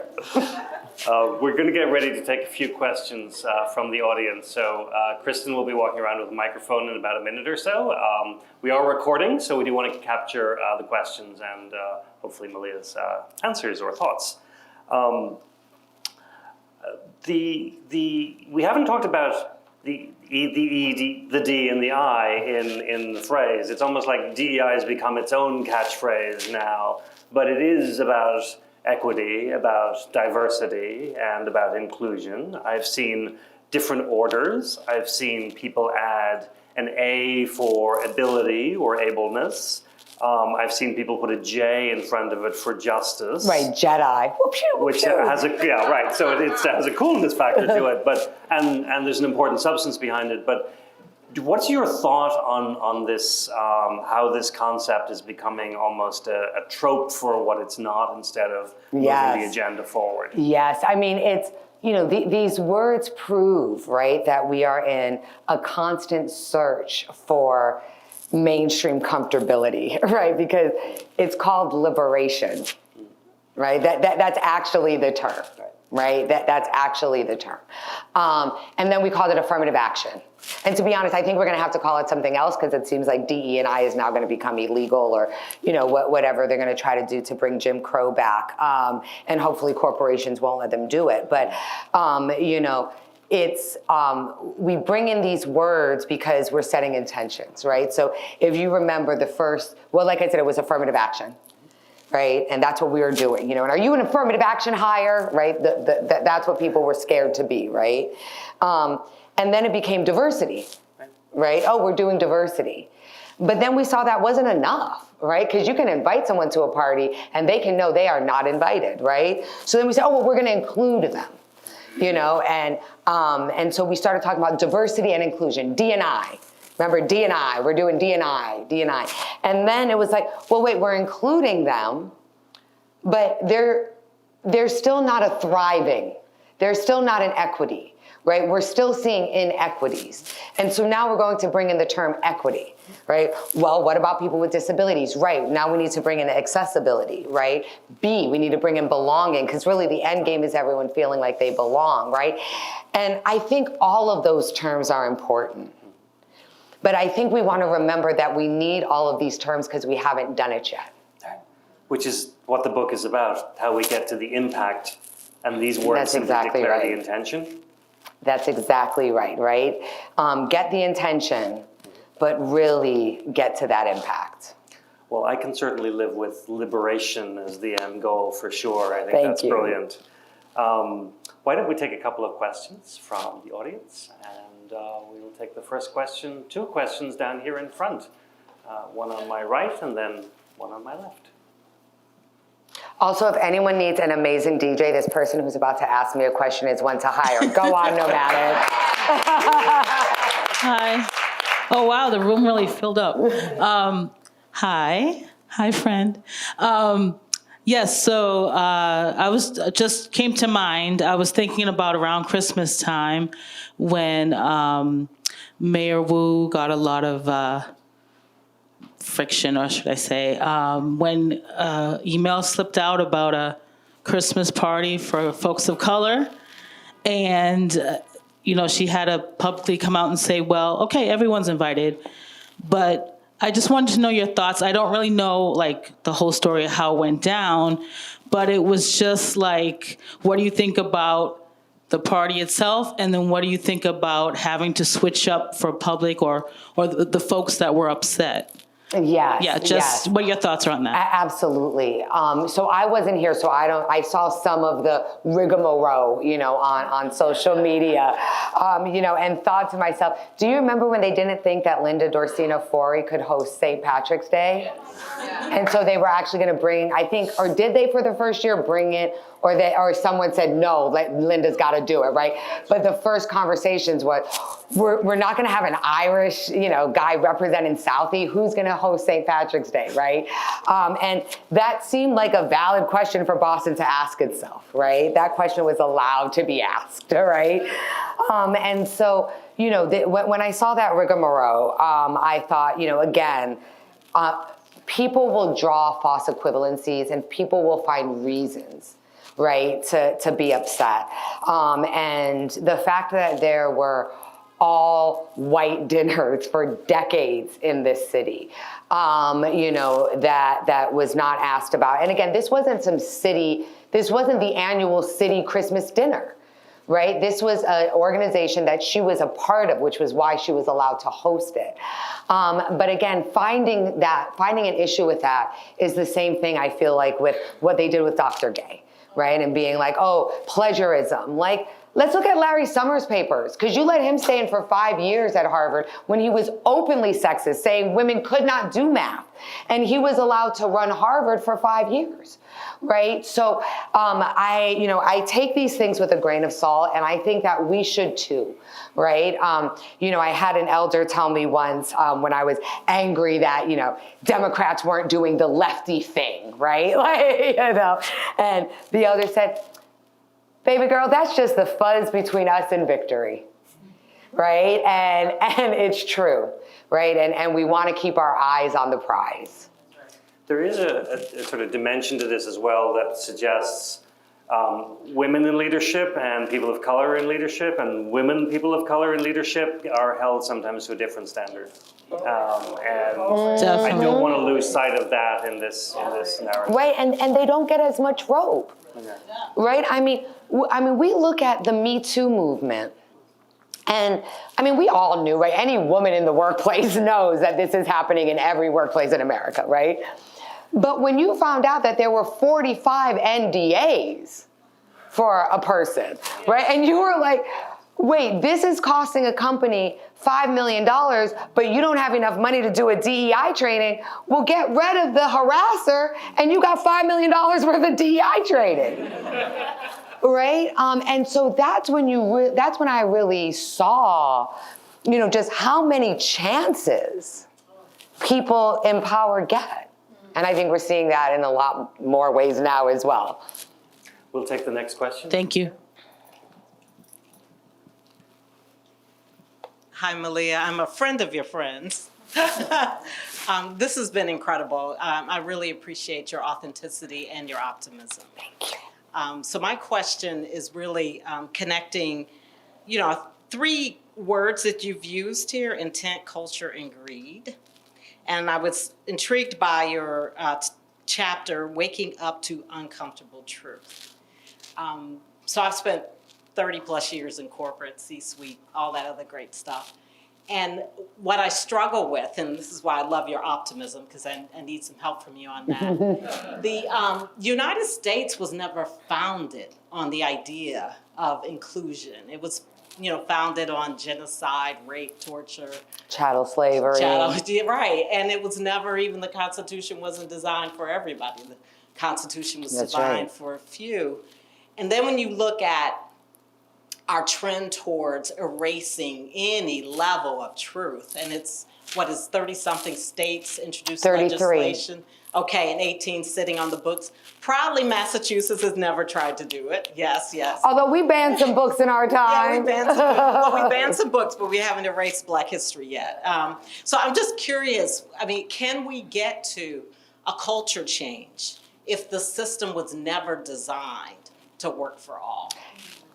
We're going to get ready to take a few questions from the audience. So Kristen will be walking around with a microphone in about a minute or so. We are recording, so we do want to capture the questions and hopefully Malia's answers or thoughts. We haven't talked about the D and the I in the phrase. It's almost like DEI has become its own catchphrase now, but it is about equity, about diversity, and about inclusion. I've seen different orders. I've seen people add an A for ability or ableness. I've seen people put a J in front of it for justice. Right, Jedi. Which has a, yeah, right. So it has a coolness factor to it, but and there's an important substance behind it. But what's your thought on this, how this concept is becoming almost a trope for what it's not instead of moving the agenda forward? Yes, I mean, it's, these words prove, right, that we are in a constant search for mainstream comfortability, right? Because it's called liberation, right? That's actually the term, right? That's actually the term. And then we called it affirmative action. And to be honest, I think we're going to have to call it something else because it seems like DE&I is now going to become illegal or, whatever they're going to try to do to bring Jim Crow back. And hopefully corporations won't let them do it. But, it's, we bring in these words because we're setting intentions, right? So if you remember the first, well, like I said, it was affirmative action, right? And that's what we were doing, and are you an affirmative action hire, right? That's what people were scared to be, right? And then it became diversity, right? Oh, we're doing diversity. But then we saw that wasn't enough, right? Because you can invite someone to a party and they can know they are not invited, right? So then we said, oh, well, we're going to include them. And so we started talking about diversity and inclusion, D&I. Remember, D&I, we're doing D&I. And then it was like, well, wait, we're including them, but they're still not a thriving. They're still not an equity, right? We're still seeing inequities. And so now we're going to bring in the term equity, right? Well, what about people with disabilities? Right, now we need to bring in accessibility, right? B, we need to bring in belonging, because really the end game is everyone feeling like they belong, right? And I think all of those terms are important. But I think we want to remember that we need all of these terms because we haven't done it yet. Which is what the book is about, how we get to the impact, and these words simply declare the intention. That's exactly right, right? Get the intention, but really get to that impact. Well, I can certainly live with liberation as the end goal for sure. I think that's brilliant. Why don't we take a couple of questions from the audience, and we will take the first question, two questions down here in front, one on my right and then one on my left. Also, if anyone needs an amazing DJ, this person who's about to ask me a question is one to hire. Go on, Nomadic. Hi. Oh, wow, the room really filled up. Hi, friend. Yes, so came to mind, I was thinking about around Christmas time when Mayor Wu got a lot of friction, or should I say, when email slipped out about a Christmas party for folks of color. And, she had to publicly come out and say, well, okay, everyone's invited. But I just wanted to know your thoughts. I don't really know, the whole story of how it went down, but it was just what do you think about the party itself? And then what do you think about having to switch up for public or the folks that were upset? Yes. Yeah, just what your thoughts are on that. Absolutely. So I wasn't here, so I saw some of the rigmarole, on social media, and thought to myself, do you remember when they didn't think that Linda Dorsina-Forey could host St. Patrick's Day? Yeah. And so they were actually going to bring, I think, or did they for the first year bring it, or someone said, no, Linda's got to do it, right? But the first conversations was, we're not going to have an Irish, guy representing Southie. Who's going to host St. Patrick's Day, right? And that seemed like a valid question for Boston to ask itself, right? That question was allowed to be asked, right? And so, when I saw that rigmarole, I thought, again, people will draw false equivalencies and people will find reasons, right, to be upset. And the fact that there were all white dinners for decades in this city, that was not asked about. And again, this wasn't the annual city Christmas dinner, right? This was an organization that she was a part of, which was why she was allowed to host it. But again, finding an issue with that is the same thing I feel like with what they did with Dr. Gay, right? And being like, oh, plagiarism. Like, let's look at Larry Summers' papers, because you let him stay in for 5 years at Harvard when he was openly sexist, saying women could not do math. And he was allowed to run Harvard for 5 years, right? So I take these things with a grain of salt, and I think that we should too, right? I had an elder tell me once when I was angry that, Democrats weren't doing the lefty thing, right? And the elder said, baby girl, that's just the fuzz between us and victory, right? And it's true, right? And we want to keep our eyes on the prize. There is a sort of dimension to this as well that suggests women in leadership and people of color in leadership, and people of color in leadership are held sometimes to a different standard. And I don't want to lose sight of that in this narrative. Right, and they don't get as much rope, right? I mean, we look at the Me Too movement, and we all knew, right? Any woman in the workplace knows that this is happening in every workplace in America, right? But when you found out that there were 45 NDAs for a person, right? And you were like, wait, this is costing a company $5 million, but you don't have enough money to do a DEI training. Well, get rid of the harasser, and you got $5 million worth of DEI training, right? And so that's when I really saw, just how many chances people in power get. And I think we're seeing that in a lot more ways now as well. We'll take the next question. Thank you. Hi, Malia. I'm a friend of your friends. This has been incredible. I really appreciate your authenticity and your optimism. Thank you. So my question is really connecting, 3 words that you've used here: intent, culture, and greed. And I was intrigued by your chapter, Waking Up to Uncomfortable Truth. So I've spent 30 plus years in corporate, C-suite, all that other great stuff. And what I struggle with, and this is why I love your optimism, because I need some help from you on that. The United States was never founded on the idea of inclusion. It was founded on genocide, rape, torture. Chattel slavery. Right. And it was never even, the Constitution wasn't designed for everybody. The Constitution was designed for a few. And then when you look at our trend towards erasing any level of truth, and it's, 30-something states introduced 33. legislation. Okay, and 18 sitting on the books. Proudly, Massachusetts has never tried to do it. Yes. Although we banned some books in our time. Yeah, we banned some books. Well, we banned some books, but we haven't erased Black history yet. So I'm just curious, can we get to a culture change if the system was never designed to work for all?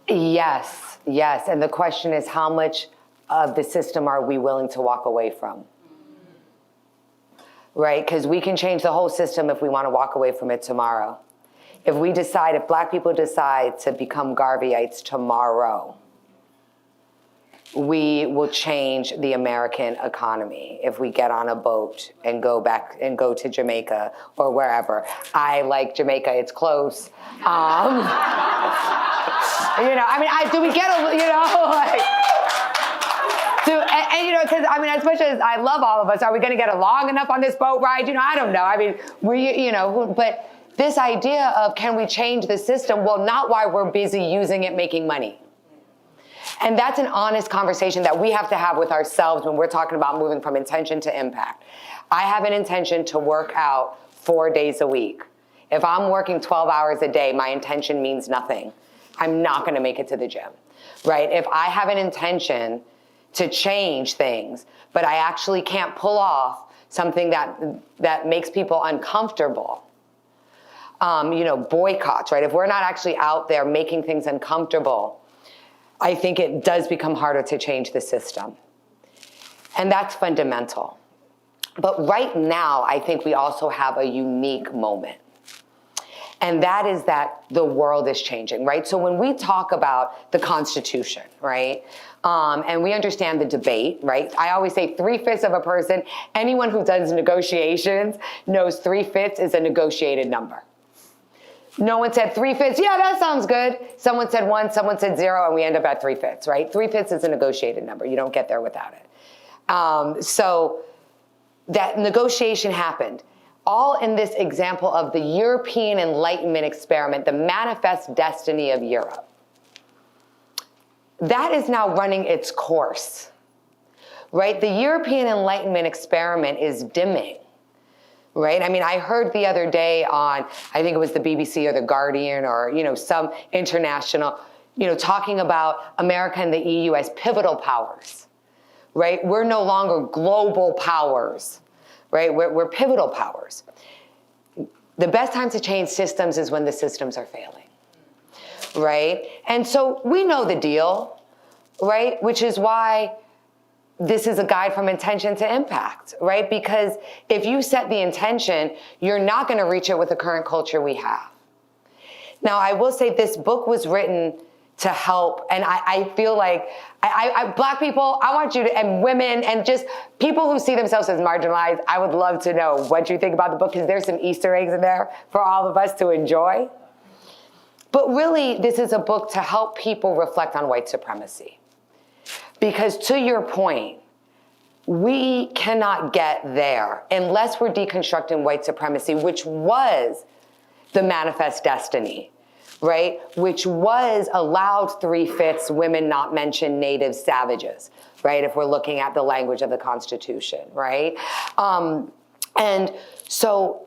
Yes. And the question is, how much of the system are we willing to walk away from? Right? Because we can change the whole system if we want to walk away from it tomorrow. If Black people decide to become Garveyites tomorrow, we will change the American economy if we get on a boat and go back and go to Jamaica or wherever. I like Jamaica, it's close. Do we get because as much as I love all of us, are we going to get along enough on this boat ride? I don't know. But this idea of, can we change the system? Well, not while we're busy using it, making money. And that's an honest conversation that we have to have with ourselves when we're talking about moving from intention to impact. I have an intention to work out 4 days a week. If I'm working 12 hours a day, my intention means nothing. I'm not going to make it to the gym, right? If I have an intention to change things, but I actually can't pull off something that makes people uncomfortable, boycotts, right? If we're not actually out there making things uncomfortable, I think it does become harder to change the system. And that's fundamental. But right now, I think we also have a unique moment. And that is that the world is changing, right? So when we talk about the Constitution, right, and we understand the debate, right? I always say 3/5 of a person, anyone who does negotiations knows 3/5 is a negotiated number. No one said 3/5, yeah, that sounds good. Someone said 1, someone said 0, and we end up at 3/5, right? 3/5 is a negotiated number. You don't get there without it. So that negotiation happened. All in this example of the European Enlightenment experiment, the manifest destiny of Europe. That is now running its course, right? The European Enlightenment experiment is dimming, right? I mean, I heard the other day on, I think it was the BBC or the Guardian or, some international, talking about America and the EU as pivotal powers, right? We're no longer global powers, right? We're pivotal powers. The best time to change systems is when the systems are failing, right? And so we know the deal, right? Which is why this is a guide from intention to impact, right? Because if you set the intention, you're not going to reach it with the current culture we have. Now, I will say this book was written to help, and I feel like Black people, I want you to, and women, and just people who see themselves as marginalized, I would love to know what you think about the book, because there's some Easter eggs in there for all of us to enjoy. But really, this is a book to help people reflect on white supremacy. Because to your point, we cannot get there unless we're deconstructing white supremacy, which was the manifest destiny, right? Which was allowed 3/5 women not mentioned native savages, right? If we're looking at the language of the Constitution, right? And so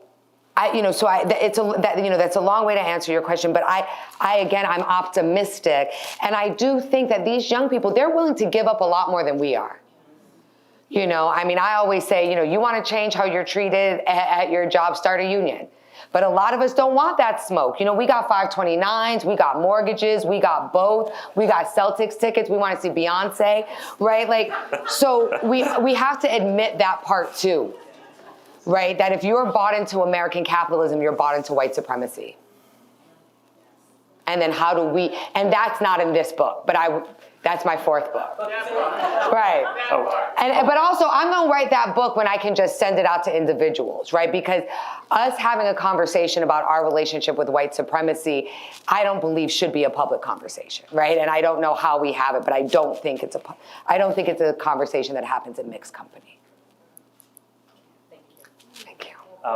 that's a long way to answer your question, but I'm optimistic, and I do think that these young people, they're willing to give up a lot more than we are. I always say, you want to change how you're treated at your job, start a union. But a lot of us don't want that smoke. We got 529s, we got mortgages, we got both, we got Celtics tickets, we want to see Beyonce, right? So we have to admit that part too. Right? That if you're bought into American capitalism, you're bought into white supremacy. And then how do we, and that's not in this book, but that's my 4th book. Right. But also, I'm going to write that book when I can just send it out to individuals, right? Because us having a conversation about our relationship with white supremacy, I don't believe should be a public conversation, right? And I don't know how we have it, but I don't think it's a conversation that happens in mixed company.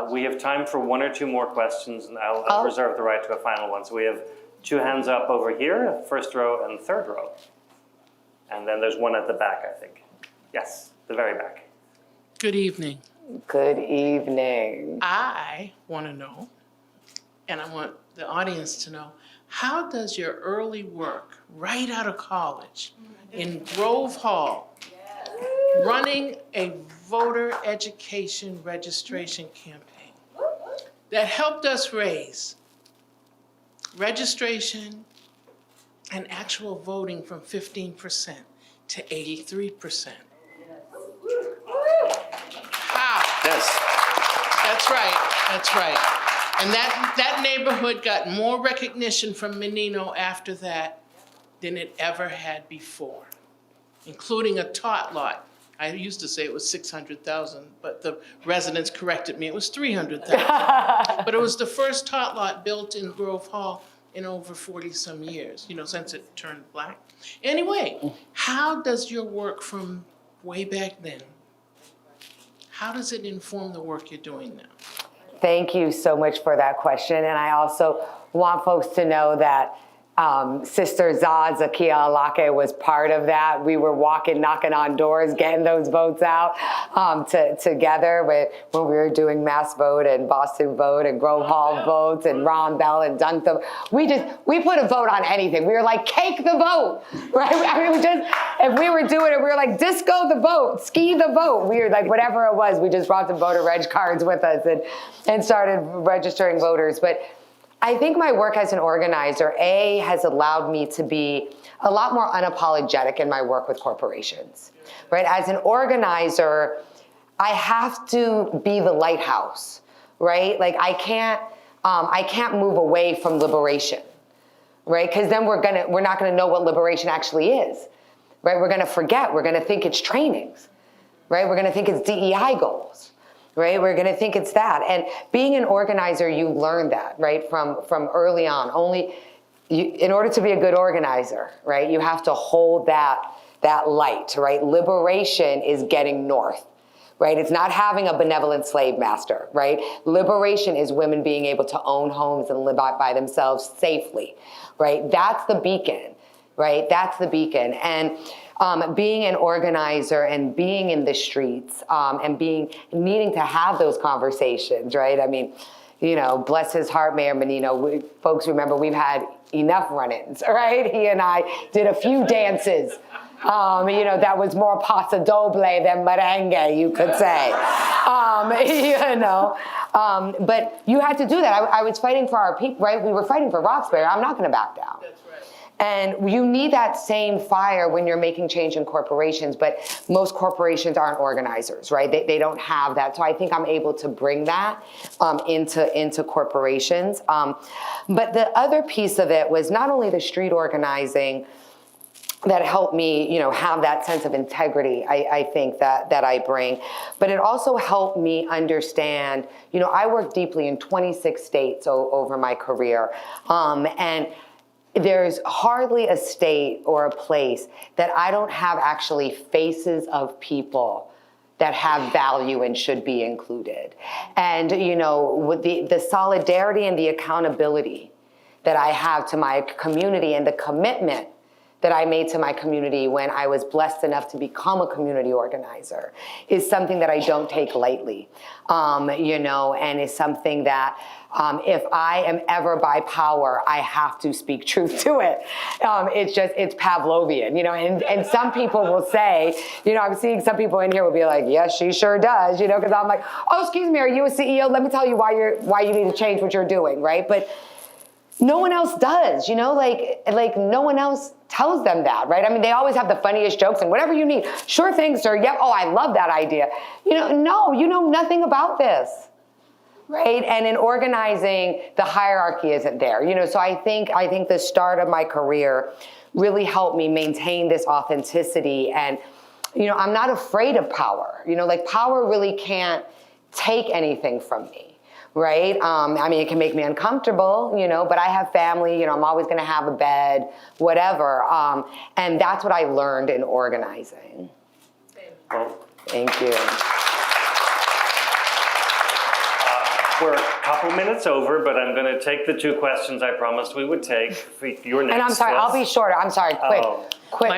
We have time for 1 or 2 more questions, and I'll reserve the right to a final one. So we have 2 hands up over here, 1st row and 3rd row. And then there's one at the back, I think. Yes, the very back. Good evening. Good evening. I want to know, and I want the audience to know, how does your early work right out of college in Grove Hall, running a voter education registration campaign that helped us raise registration and actual voting from 15% to 83%. How? Yes. That's right. And that neighborhood got more recognition from Menino after that than it ever had before, including a tot lot. I used to say it was 600,000, but the residents corrected me. It was 300,000. But it was the first tot lot built in Grove Hall in over 40-some years, since it turned black. Anyway, how does your work from way back then, how does it inform the work you're doing now? Thank you so much for that question. And I also want folks to know that Sister Zah Zakia Alake was part of that. We were knocking on doors, getting those votes out together when we were doing Mass Vote and Boston Vote and Grove Hall votes and Ron Bell and Duntham. We put a vote on anything. We were like, cake the vote, right? If we were doing it, we were like, disco the vote, ski the vote. We were like, whatever it was, we just brought some voter reg cards with us and started registering voters. But I think my work as an organizer, has allowed me to be a lot more unapologetic in my work with corporations, right? As an organizer, I have to be the lighthouse, right? I can't I can't move away from liberation, right? Because then we're not gonna know what liberation actually is, right? We're gonna forget, we're gonna think it's trainings, right? We're gonna think it's DEI goals, right? We're gonna think it's that. And being an organizer, you learn that, right? From early on. In order to be a good organizer, right, you have to hold that light, right? Liberation is getting north, right? It's not having a benevolent slave master, right? Liberation is women being able to own homes and live by themselves safely, right? That's the beacon, right? That's the beacon. And being an organizer and being in the streets and needing to have those conversations, right? I mean, you know, bless his heart, Mayor Menino. Folks remember we've had enough run-ins, right? He and I did a few dances. You know, that was more paso doble than merengue, you could say. You know, but you had to do that. I was fighting for our people, right? We were fighting for Roxbury. I'm not going to back down. That's right. And you need that same fire when you're making change in corporations, but most corporations aren't organizers, right? They don't have that. So I think I'm able to bring that into corporations. But the other piece of it was not only the street organizing that helped me, you know, have that sense of integrity, I think that I bring, but it also helped me understand, you know, I worked deeply in 26 states over my career, and there's hardly a state or a place that I don't have actually faces of people that have value and should be included. And, you know, with the solidarity and the accountability that I have to my community and the commitment that I made to my community when I was blessed enough to become a community organizer is something that I don't take lightly, you know, and is something that if I am ever by power, I have to speak truth to it. It's Pavlovian, you know, and some people will say, you know, I'm seeing some people in here will be like, yes, she sure does, you know, because I'm like, oh, excuse me, are you a CEO? Let me tell you why you need to change what you're doing, right? But no one else does, you know, like no one else tells them that, right? I mean, they always have the funniest jokes and whatever you need. Sure thing, sir. Yep. Oh, I love that idea. You know, no, you know nothing about this, right? And in organizing, the hierarchy isn't there, you know. So I think the start of my career really helped me maintain this authenticity. And, you know, I'm not afraid of power. You know, like power really can't take anything from me. Right? I mean, it can make me uncomfortable, you know, but I have family, you know, I'm always going to have a bed, whatever. And that's what I learned in organizing. Well, thank you. We're a couple minutes over, but I'm going to take the 2 questions I promised we would take. You're next. And I'm sorry, I'll be shorter. I'm sorry, quick. Oh. Quick.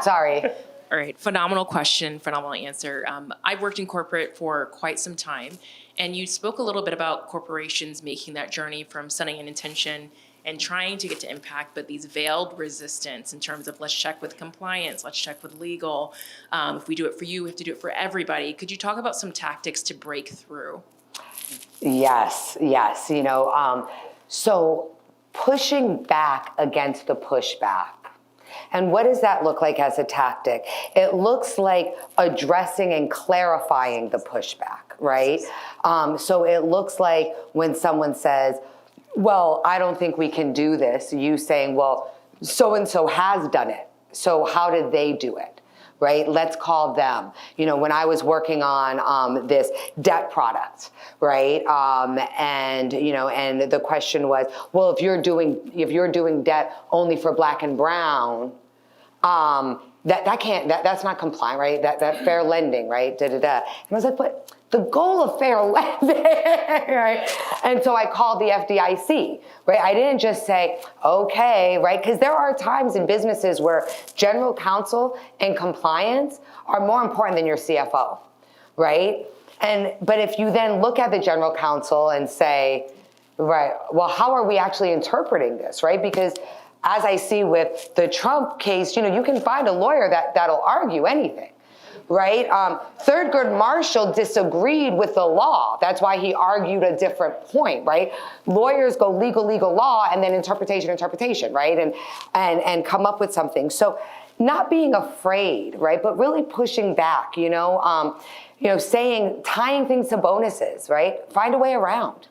Sorry. All right, phenomenal question, phenomenal answer. I've worked in corporate for quite some time, and you spoke a little bit about corporations making that journey from setting an intention and trying to get to impact, but these veiled resistance in terms of let's check with compliance, let's check with legal. If we do it for you, we have to do it for everybody. Could you talk about some tactics to break through? Yes, you know, so pushing back against the pushback. And what does that look like as a tactic? It looks like addressing and clarifying the pushback, right? So it looks like when someone says, well, I don't think we can do this, you saying, well, so-and-so has done it. So how did they do it? Right? Let's call them. You know, when I was working on this debt product, right? And you know, and the question was, well, if you're doing debt only for Black and Brown, that's not compliant, right? That fair lending, right? And I was like, but the goal of fair lending, right? And so I called the FDIC, right? I didn't just say, okay, right? Because there are times in businesses where general counsel and compliance are more important than your CFO, right? But if you then look at the general counsel and say, right, well, how are we actually interpreting this, right? Because as I see with the Trump case, you know, you can find a lawyer that'll argue anything. Right? Thurgood Marshall disagreed with the law. That's why he argued a different point, right? Lawyers go legal law, and then interpretation, right? And come up with something. So not being afraid, right? But really pushing back, you know, tying things to bonuses, right? Find a way around.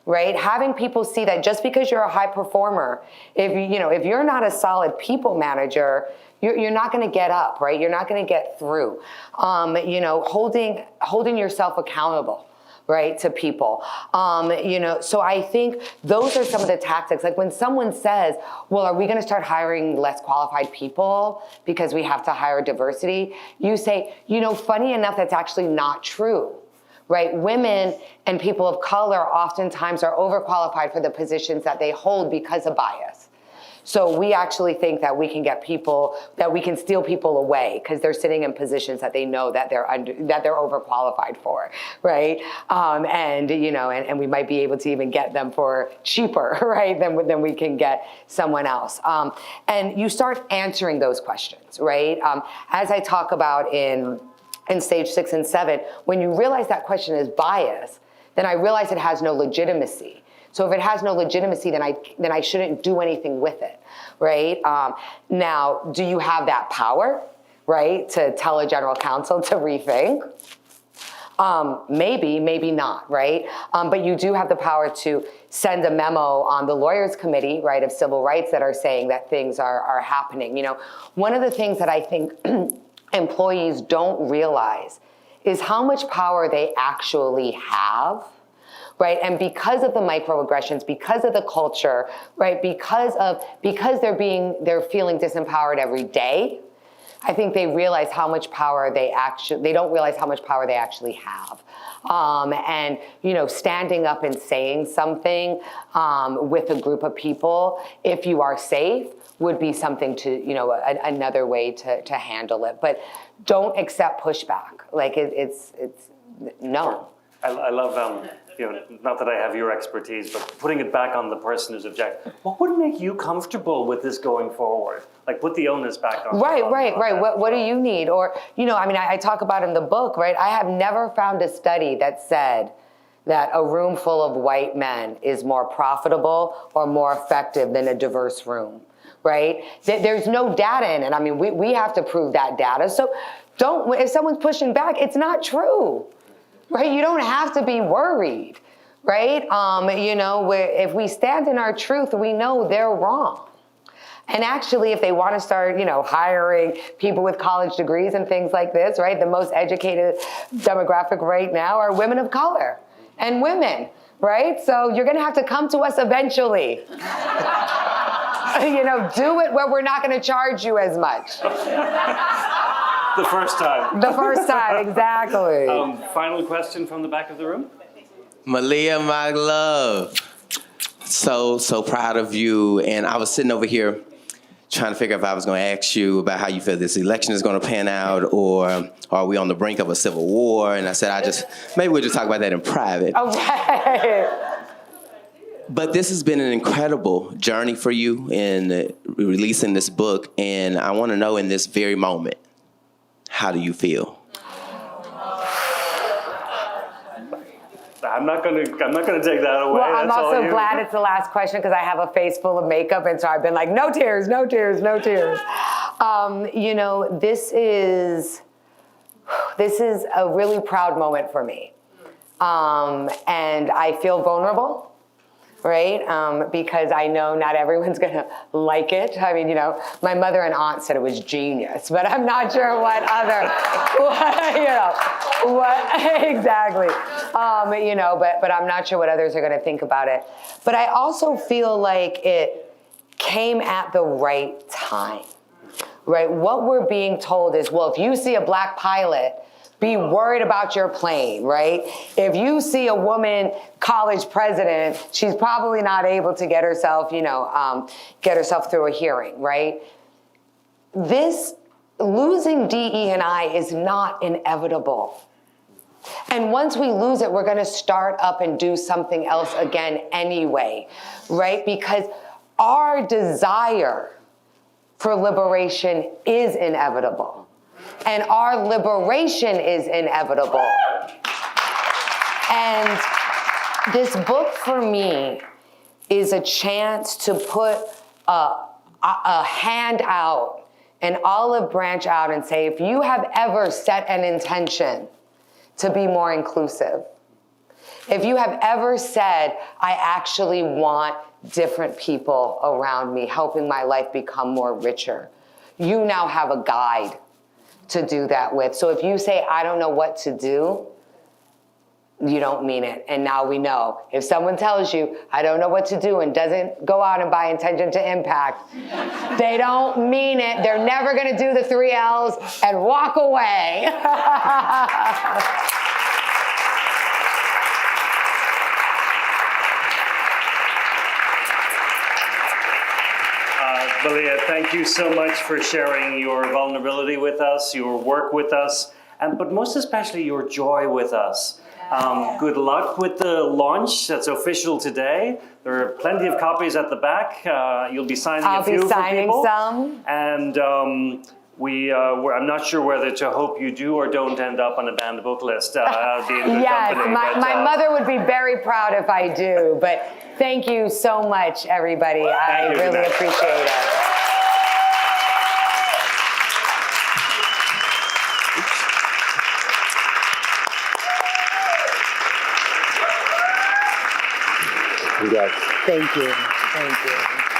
right? Having people see that just because you're a high performer, if you're not a solid people manager, you're not going to get up, right? You're not going to get through. Holding yourself accountable, right, to people. So I think those are some of the tactics. Like when someone says, well, are we going to start hiring less qualified people because we have to hire diversity? You say, funny enough, that's actually not true. Right? Women and people of color oftentimes are overqualified for the positions that they hold because of bias. So we actually think that we can steal people away because they're sitting in positions that they know that they're overqualified for, right? And we might be able to even get them for cheaper, right? Than we can get someone else. And you start answering those questions, right? As I talk about in stage 6 and 7, when you realize that question is bias, then I realize it has no legitimacy. So if it has no legitimacy, then I shouldn't do anything with it, right? Now, do you have that power, right, to tell a general counsel to rethink? Maybe not, right? But you do have the power to send a memo on the lawyers committee, right, of civil rights that are saying that things are happening. One of the things that I think employees don't realize is how much power they actually have, right? And because of the microaggressions, because of the culture, right? Because they're feeling disempowered every day, I think they realize how much power they don't realize how much power they actually have. And standing up and saying something with a group of people, if you are safe, would be something to, another way to handle it. But don't accept pushback. Like it's no. I love, not that I have your expertise, but putting it back on the person who's objecting. What would make you comfortable with this going forward? Like put the onus back on. Right. What do you need? Or, I talk about in the book, right? I have never found a study that said that a room full of white men is more profitable or more effective than a diverse room. Right? There's no data in it. We have to prove that data. So if someone's pushing back, it's not true. Right? You don't have to be worried. Right? If we stand in our truth, we know they're wrong. And actually, if they want to start, hiring people with college degrees and things like this, right? The most educated demographic right now are women of color and women, right? So you're going to have to come to us eventually. Do it where we're not going to charge you as much. The first time. The first time, exactly. Final question from the back of the room. Malia, my love. So proud of you. And I was sitting over here trying to figure out if I was going to ask you about how you feel this election is going to pan out, or are we on the brink of a civil war? And I said, maybe we'll just talk about that in private. Okay. But this has been an incredible journey for you in releasing this book, and I want to know in this very moment, how do you feel? I'm not gonna take that away. Well, I'm also glad it's the last question because I have a face full of makeup, and so I've been like, no tears, no tears, no tears. This is a really proud moment for me, and I feel vulnerable. Right? Because I know not everyone's gonna like it. My mother and aunt said it was genius, but I'm not sure what exactly. But I'm not sure what others are gonna think about it. But I also feel like it came at the right time, right? What we're being told is, well, if you see a black pilot, be worried about your plane, right? If you see a woman college president, she's probably not able to get herself through a hearing, right? This losing DE&I is not inevitable. And once we lose it, we're gonna start up and do something else again anyway, right? Because our desire for liberation is inevitable. And our liberation is inevitable. And this book for me is a chance to put a hand out, an olive branch out, and say, if you have ever set an intention to be more inclusive, If you have ever said, I actually want different people around me, helping my life become more richer, you now have a guide to do that with. So if you say, I don't know what to do, you don't mean it. And now we know. If someone tells you, I don't know what to do, and doesn't go out and buy Intention to Impact, they don't mean it. They're never gonna do the 3 L's and walk away. Malia, thank you so much for sharing your vulnerability with us, your work with us, but most especially your joy with us. Good luck with the launch that's official today. There are plenty of copies at the back. You'll be signing a few for people. Some. And I'm not sure whether to hope you do or don't end up on a banned book list. Yes, my mother would be very proud if I do, but thank you so much, everybody. I really appreciate it. Congrats. Thank you. Thank you.